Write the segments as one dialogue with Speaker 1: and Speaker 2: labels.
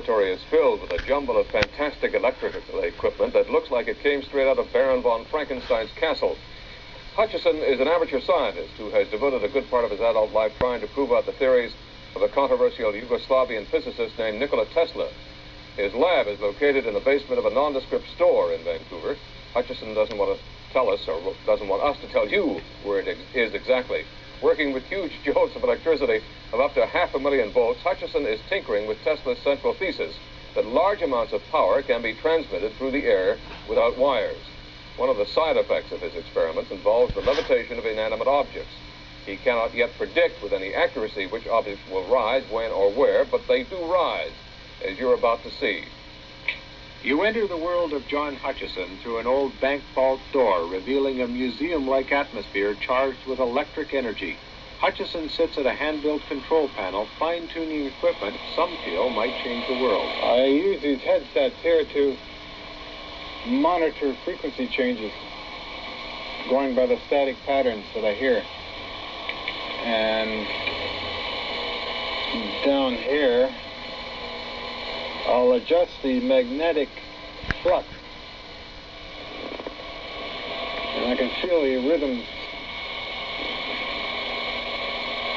Speaker 1: laboratory is filled with a jumble of fantastic electrical equipment that looks like it came straight out of Baron von Frankenstein's castle. Hutchison is an amateur scientist who has devoted a good part of his adult life trying to prove out the theories of a controversial Yugoslavian physicist named Nikola Tesla. His lab is located in the basement of a nondescript store in Vancouver. Hutchison doesn't want to tell us, or doesn't want us to tell you where it is exactly. Working with huge jolts of electricity of up to 500,000 volts, Hutchison is tinkering with Tesla's central thesis that large amounts of power can be transmitted through the air without wires. One of the side effects of his experiments involves the levitation of inanimate objects. He cannot yet predict with any accuracy which objects will rise, when, or where, but they do rise, as you're about to see.
Speaker 2: You enter the world of John Hutchison through an old bank vault door, revealing a museum-like atmosphere charged with electric energy. Hutchison sits at a hand-built control panel, fine-tuning equipment some feel might change the world.
Speaker 3: I use these headsets here to monitor frequency changes, going by the static patterns that I hear. And down here, I'll adjust the magnetic flux. And I can feel the rhythms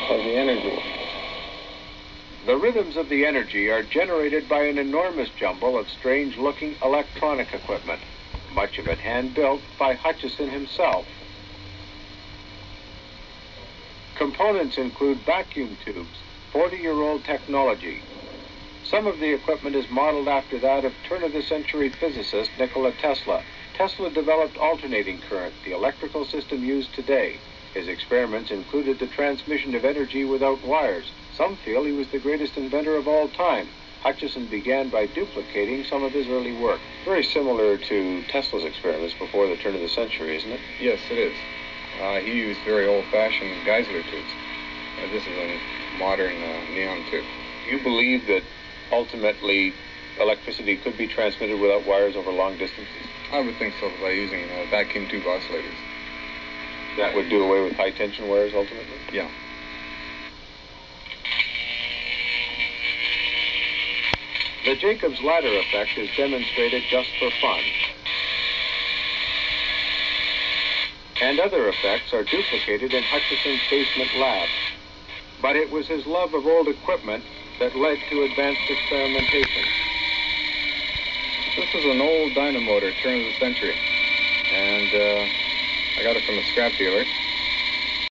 Speaker 3: of the energy.
Speaker 2: The rhythms of the energy are generated by an enormous jumble of strange-looking electronic equipment, much of it hand-built by Hutchison himself. Components include vacuum tubes, 40-year-old technology. Some of the equipment is modeled after that of turn-of-the-century physicist Nikola Tesla. Tesla developed alternating current, the electrical system used today. His experiments included the transmission of energy without wires. Some feel he was the greatest inventor of all time. Hutchison began by duplicating some of his early work. Very similar to Tesla's experiments before the turn of the century, isn't it?
Speaker 3: Yes, it is. He used very old-fashioned Geissler tubes. This is a modern neon tube.
Speaker 2: You believe that ultimately electricity could be transmitted without wires over long distances?
Speaker 3: I would think so, by using vacuum tube oscillators.
Speaker 2: That would do away with high-tension wires ultimately?
Speaker 3: Yeah.
Speaker 2: The Jacob's ladder effect is demonstrated just for fun. And other effects are duplicated in Hutchison's basement lab. But it was his love of old equipment that led to advanced experimentation.
Speaker 3: This is an old dynamotor, turn of the century. And I got it from a scrap dealer.